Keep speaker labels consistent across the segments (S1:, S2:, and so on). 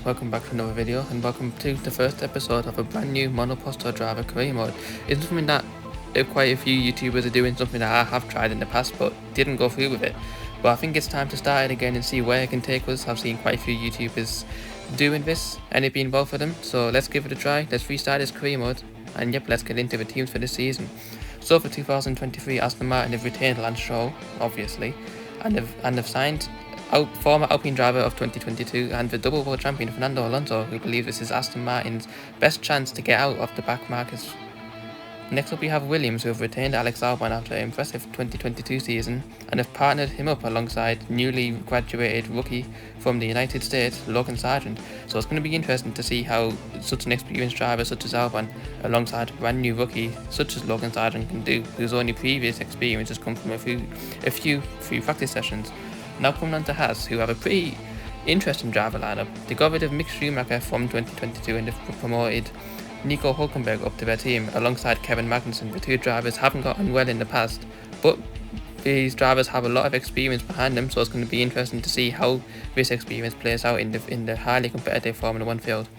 S1: welcome back to another video and welcome to the first episode of a brand new Monoposto driver career mode. It's something that quite a few YouTubers are doing, something that I have tried in the past but didn't go through with it. But I think it's time to start it again and see where it can take us. I've seen quite a few YouTubers doing this and it being well for them, so let's give it a try. Let's restart this career mode and yep, let's get into the teams for this season. So for 2023, Aston Martin have retained Lance Stroll, obviously, and have signed former Alpine driver of 2022 and the double world champion Fernando Alonso, who believes this is Aston Martin's best chance to get out of the back markets. Next up we have Williams, who have retained Alex Albon after an impressive 2022 season and have partnered him up alongside newly graduated rookie from the United States, Logan Sargent. So it's going to be interesting to see how such an experienced driver such as Albon alongside a brand new rookie such as Logan Sargent can do, whose only previous experience has come from a few free practice sessions. Now coming on to Haas, who have a pretty interesting driver lineup. They got rid of Mick Schumacher from 2022 and they've promoted Nico Hülkenberg up to their team alongside Kevin Magnussen. The two drivers haven't gotten well in the past, but these drivers have a lot of experience behind them, so it's going to be interesting to see how this experience plays out in the highly competitive Formula 1 field.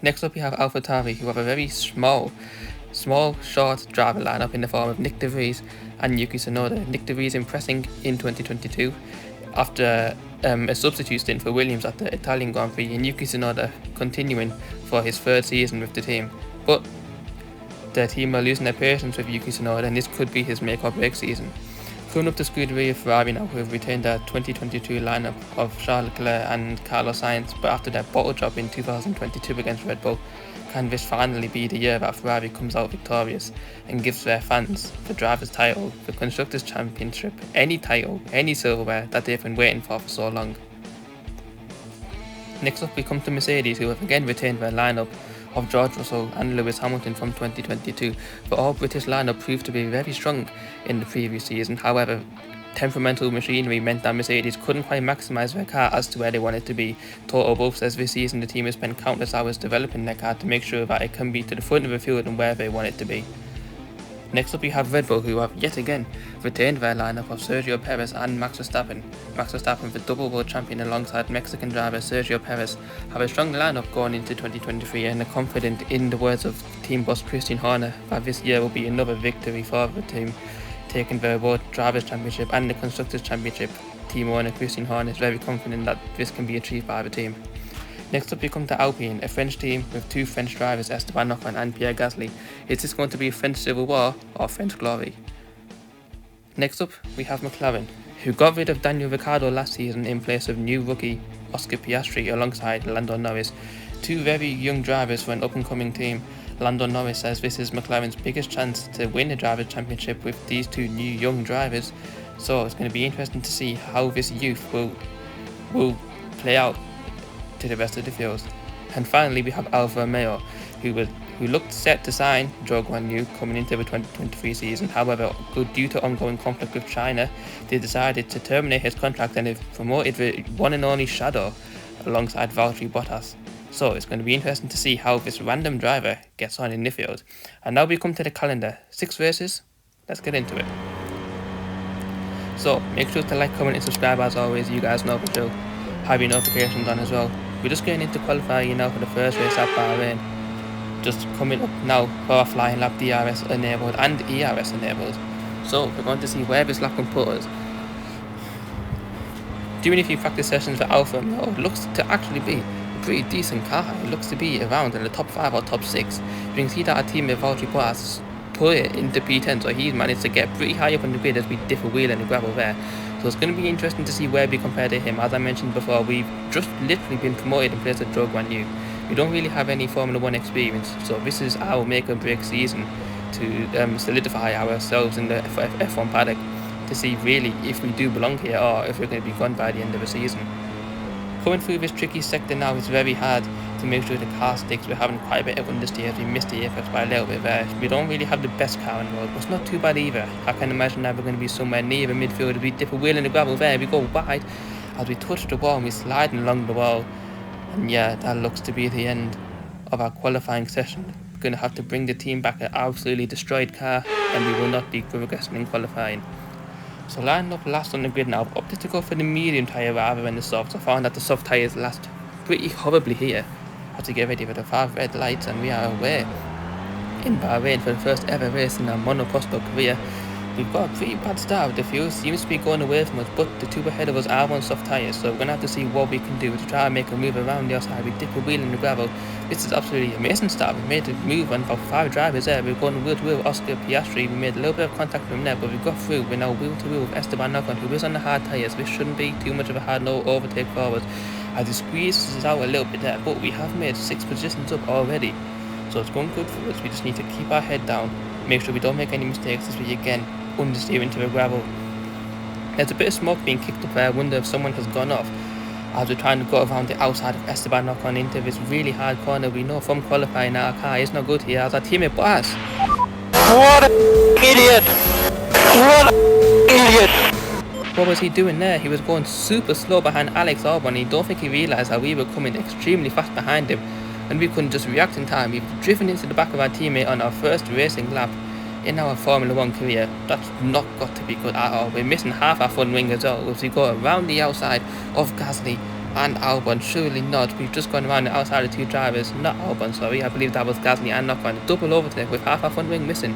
S1: Next up we have AlphaTauri, who have a very small short driver lineup in the form of Nick De Vries and Yuki Tsunoda. Nick De Vries impressing in 2022 after a substitute stint for Williams at the Italian Grand Prix, and Yuki Tsunoda continuing for his third season with the team. But the team are losing their patience with Yuki Tsunoda and this could be his make or break season. Coming up to Scuderia Ferrari now, who have retained their 2022 lineup of Charles Leclerc and Carlos Sainz, but after their bottle drop in 2022 against Red Bull, can this finally be the year that Ferrari comes out victorious and gives their fans the driver's title, the Constructors' Championship, any title, any silverware that they've been waiting for so long? Next up we come to Mercedes, who have again retained their lineup of George Russell and Lewis Hamilton from 2022. The all-British lineup proved to be very strong in the previous season. However, temperamental machinery meant that Mercedes couldn't quite maximise their car as to where they wanted to be. Toto Wolff says this season the team has spent countless hours developing their car to make sure that it can be to the front of the field and where they want it to be. Next up we have Red Bull, who have yet again retained their lineup of Sergio Perez and Max Verstappen. Max Verstappen, the double world champion alongside Mexican driver Sergio Perez, have a strong lineup going into 2023 and are confident, in the words of team boss Christian Horner, that this year will be another victory for the team, taking the World Drivers' Championship and the Constructors' Championship. Team owner Christian Horner is very confident that this can be achieved by the team. Next up we come to Alpine, a French team with two French drivers, Esteban Ocon and Pierre Gasly. Is this going to be a French civil war or French glory? Next up we have McLaren, who got rid of Daniel Ricciardo last season in place of new rookie Oscar Piastri alongside Lando Norris. Two very young drivers for an up-and-coming team. Lando Norris says this is McLaren's biggest chance to win the Drivers' Championship with these two new young drivers, so it's going to be interesting to see how this youth will play out to the rest of the field. And finally we have Alfa Romeo, who looked set to sign Zhou Guanyu coming into the 2023 season. However, due to ongoing conflict with China, they decided to terminate his contract and have promoted the one and only Shadow alongside Valtteri Bottas. So it's going to be interesting to see how this random driver gets on in the field. And now we come to the calendar. 6 races, let's get into it. So make sure to like, comment and subscribe as always. You guys know the drill. Have your notifications on as well. We're just getting into qualifying now for the first race at Bahrain. Just coming up now for our flying lap, DRS enabled and ERS enabled. So we're going to see where this lap can put us. Doing a few practice sessions for Alfa Romeo, it looks to actually be a pretty decent car. It looks to be around in the top 5 or top 6. You can see that our teammate Valtteri Bottas put it into P10, so he's managed to get pretty high up on the grid as we diff a wheel in the gravel there. So it's going to be interesting to see where we compare to him. As I mentioned before, we've just literally been promoted in place of Zhou Guanyu. We don't really have any Formula 1 experience, so this is our make or break season to solidify ourselves in the F1 paddock to see really if we do belong here or if we're going to be gone by the end of the season. Coming through this tricky sector now is very hard to make sure the car sticks. We're having quite a bit of understeer as we missed the apex by a little bit there. We don't really have the best car in the world, but it's not too bad either. I can imagine that we're going to be somewhere near the midfield. We dip a wheel in the gravel there, we go wide as we touch the wall and we're sliding along the wall. And yeah, that looks to be the end of our qualifying session. We're going to have to bring the team back an absolutely destroyed car and we will not be progressing in qualifying. So lining up last on the grid now, I've opted to go for the medium tyre rather than the soft. I found that the soft tyres last pretty horribly here. Have to get ready for the 5 red lights, and we are away in Bahrain for the first ever race in our Monoposto career. We've got a pretty bad start. The fuel seems to be going away from us, but the two ahead of us are on soft tyres, so we're going to have to see what we can do to try and make a move around the outside. We dip a wheel in the gravel. This is absolutely amazing start. We made a move on about 5 drivers there. We're going wheel to wheel with Oscar Piastri. We made a little bit of contact from there, but we got through. We're now wheel to wheel with Esteban Ocon, who is on the hard tyres. This shouldn't be too much of a hard no overtake forward, as he squeezes out a little bit there, but we have made 6 positions up already. So it's going good for us. We just need to keep our head down, make sure we don't make any mistakes as we again understeer into the gravel. There's a bit of smoke being kicked up there. I wonder if someone has gone off as we're trying to go around the outside of Esteban Ocon into this really hard corner. We know from qualifying that our car is not good here as our teammate Bottas.
S2: What an idiot! What an idiot!
S1: What was he doing there? He was going super slow behind Alex Albon. I don't think he realised that we were coming extremely fast behind him and we couldn't just react in time. We've driven into the back of our teammate on our first racing lap in our Formula 1 career. That's not got to be good at all. We're missing half our front wing as well as we go around the outside of Gasly and Albon. Surely not. We've just gone around the outside of 2 drivers, not Albon, sorry. I believe that was Gasly and Ocon. Double overtake with half our front wing missing.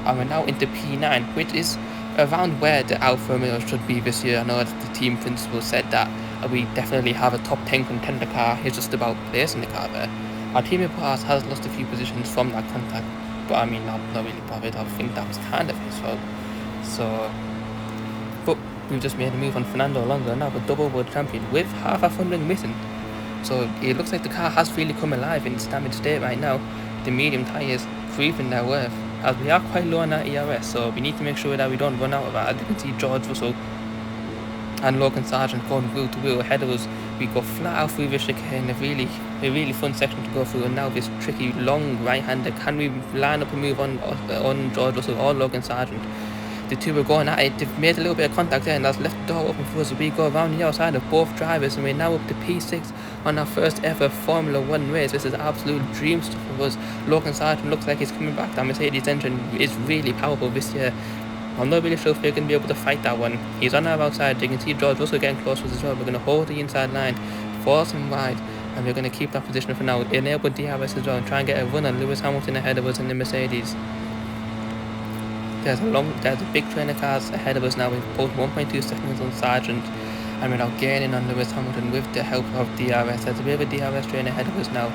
S1: And we're now into P9, which is around where the Alfa Romeo should be this year. I know that the team principal said that we definitely have a top 10 contender car. It's just about placing the car there. Our teammate Bottas has lost a few positions from that contact, but I mean, not really bothered. I think that was kind of his fault. So, but we've just made a move on Fernando Alonso, now a double world champion with half our front wing missing. So it looks like the car has really come alive in its damaged state right now. The medium tyres proving their worth, as we are quite low on our ERS, so we need to make sure that we don't run out of that. As you can see, George Russell and Logan Sargent going wheel to wheel ahead of us. We go flat out through this chicane, a really fun section to go through, and now this tricky long right-hander. Can we line up a move on George Russell or Logan Sargent? The two were going at it. They've made a little bit of contact there, and that's left the door open for us. We go around the outside of both drivers, and we're now up to P6 on our first ever Formula 1 race. This is absolute dream stuff for us. Logan Sargent looks like he's coming back. That Mercedes engine is really powerful this year. I'm not really sure if we're going to be able to fight that one. He's on our outside. You can see George Russell getting close to us as well. We're going to hold the inside line, force him wide, and we're going to keep that position for now. Enable DRS as well and try and get a run on Lewis Hamilton ahead of us in the Mercedes. There's a big train of cars ahead of us now. We've pulled 1.2 seconds on Sargent, and we're now gaining on Lewis Hamilton with the help of DRS. There's a bit of a DRS train ahead of us now.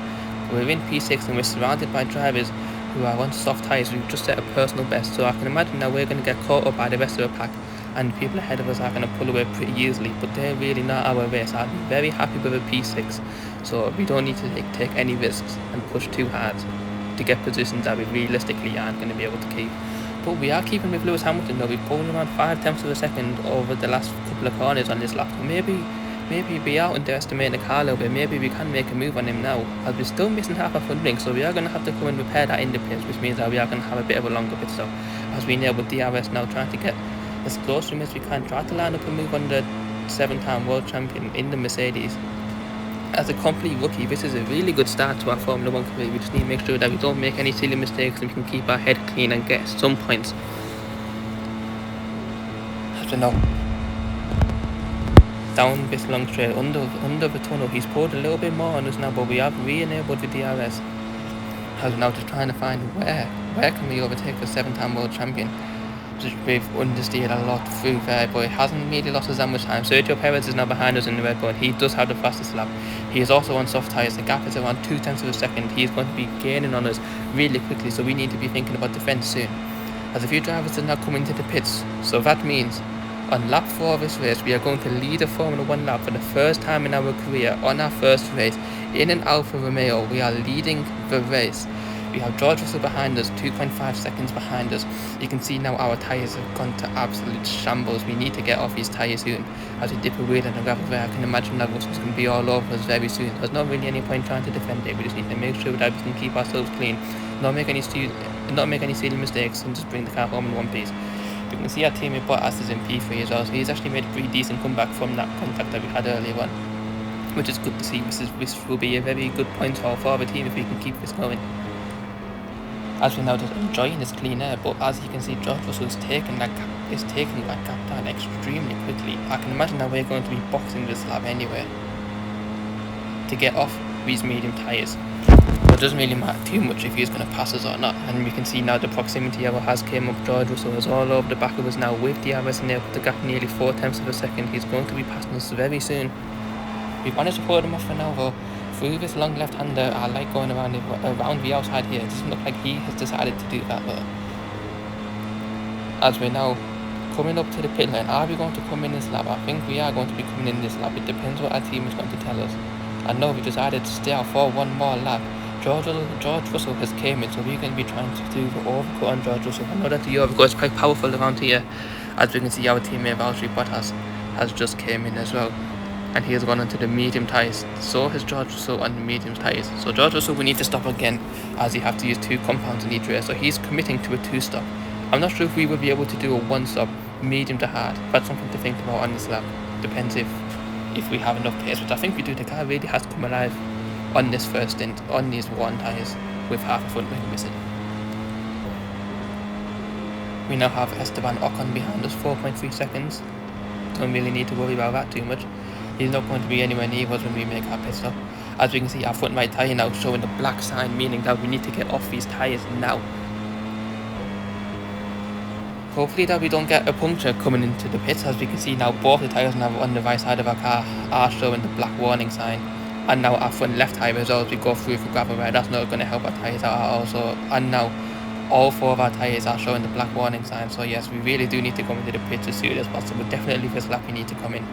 S1: We're in P6 and we're surrounded by drivers who are on soft tyres. We've just set a personal best, so I can imagine that we're going to get caught up by the rest of the pack, and people ahead of us are going to pull away pretty easily, but they're really not our race. I'd be very happy with a P6, so we don't need to take any risks and push too hard to get positions that we realistically aren't going to be able to keep. But we are keeping with Lewis Hamilton though. We've pulled around 5 tenths of a second over the last couple of corners on this lap, so maybe we are underestimating the car a little bit. Maybe we can make a move on him now, as we're still missing half our front wing, so we are going to have to come and repair that in the pits, which means that we are going to have a bit of a longer pit stop, as we enable DRS now, trying to get as close to him as we can, try to line up a move on the 7-time world champion in the Mercedes. As a complete rookie, this is a really good start to our Formula 1 career. We just need to make sure that we don't make any silly mistakes and we can keep our head clean and get some points. I don't know. Down this long straight, under the tunnel, he's pulled a little bit more on us now, but we have re-enabled the DRS. As we're now just trying to find where can we overtake the 7-time world champion. We've understeered a lot through there, but it hasn't really lost us that much time. Sergio Perez is now behind us in the Red Bull. He does have the fastest lap. He is also on soft tyres. The gap is around 2 tenths of a second. He is going to be gaining on us really quickly, so we need to be thinking about defence soon, as a few drivers are now coming to the pits. So that means on lap 4 of this race, we are going to lead a Formula 1 lap for the first time in our career on our first race in an Alfa Romeo. We are leading the race. We have George Russell behind us, 2.5 seconds behind us. You can see now our tyres have gone to absolute shambles. We need to get off these tyres soon, as we dip a wheel in the gravel there. I can imagine that Russell's going to be all over us very soon. There's not really any point trying to defend it. We just need to make sure that we can keep ourselves clean, not make any silly mistakes, and just bring the car home in one piece. You can see our teammate Bottas is in P3 as well, so he's actually made a pretty decent comeback from that contact that we had earlier on, which is good to see. This will be a very good point for our team if we can keep this going. As we're now just enjoying this clean air, but as you can see, George Russell is taking that gap down extremely quickly. I can imagine that we're going to be boxing this lap anyway. to get off these medium tyres. But it doesn't really matter too much if he's going to pass us or not. And you can see now the proximity error has came up. George Russell is all over the back of us now with the RS nail, the gap nearly 4/10 of a second. He's going to be passing us very soon. We've managed to hold him off for now though. Through this long left-hander, I like going around the outside here. It doesn't look like he has decided to do that though. As we're now coming up to the pit lane, are we going to come in this lap? I think we are going to be coming in this lap. It depends what our team is going to tell us. I know we decided to stay out for one more lap. George Russell has came in, so we're going to be trying to do the overcut on George Russell. I know that the overcut is quite powerful around here. As we can see, our teammate Valtteri Bottas has just came in as well. And he has gone onto the medium tyres. So has George Russell on the medium tyres. So George Russell, we need to stop again, as you have to use 2 compounds in each race. So he's committing to a 2-stop. I'm not sure if we will be able to do a 1-stop, medium to hard. That's something to think about on this lap. Depends if we have enough pace, which I think we do. The car really has to come alive on this first stint, on these 1 tyres, with half a front wing missing. We now have Esteban Ocon behind us, 4.3 seconds. Don't really need to worry about that too much. He's not going to be anywhere near us when we make our pit stop. As we can see, our front right tyre now showing the black sign, meaning that we need to get off these tyres now. Hopefully that we don't get a puncture coming into the pits. As we can see now, both the tyres now on the right side of our car are showing the black warning sign. And now our front left tyre as well, as we go through for gravel ride, that's not going to help our tyres out also. And now all 4 of our tyres are showing the black warning sign. So yes, we really do need to come into the pits as soon as possible. Definitely this lap we need to come in.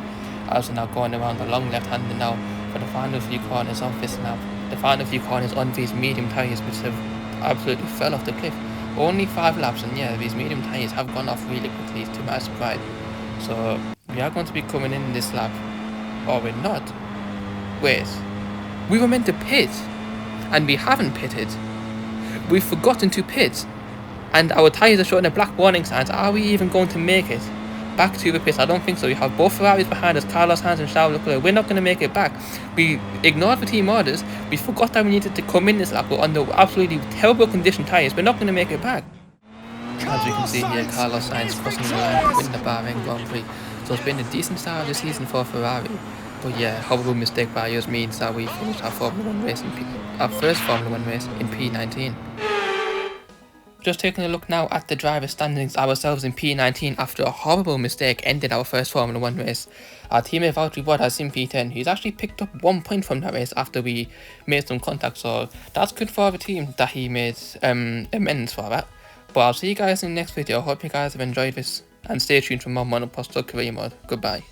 S1: Also now going around the long left-hander now for the final few corners of this lap. The final few corners on these medium tyres, which have absolutely fell off the cliff. Only 5 laps, and yeah, these medium tyres have gone off really quickly, to my surprise. So we are going to be coming in this lap, or we're not. Wait, we were meant to pit, and we haven't pitted. We've forgotten to pit, and our tyres are showing the black warning signs. Are we even going to make it back to the pits? I don't think so. We have both Ferraris behind us, Carlos Sainz and Charles Leclerc. We're not going to make it back. We ignored the team orders. We forgot that we needed to come in this lap, but on the absolutely terrible condition tyres, we're not going to make it back. As you can see here, Carlos Sainz crossing the line to win the Bahrain Grand Prix. So it's been a decent start of the season for Ferrari. But yeah, horrible mistake by us means that we finished our Formula 1 race our first Formula 1 race in P19. Just taking a look now at the driver standings, ourselves in P19 after a horrible mistake ended our first Formula 1 race. Our teammate Valtteri Bottas in P10, he's actually picked up 1 point from that race after we made some contact, so that's good for the team that he made amends for that. But I'll see you guys in the next video. Hope you guys have enjoyed this, and stay tuned for more Monoposto career mode. Goodbye.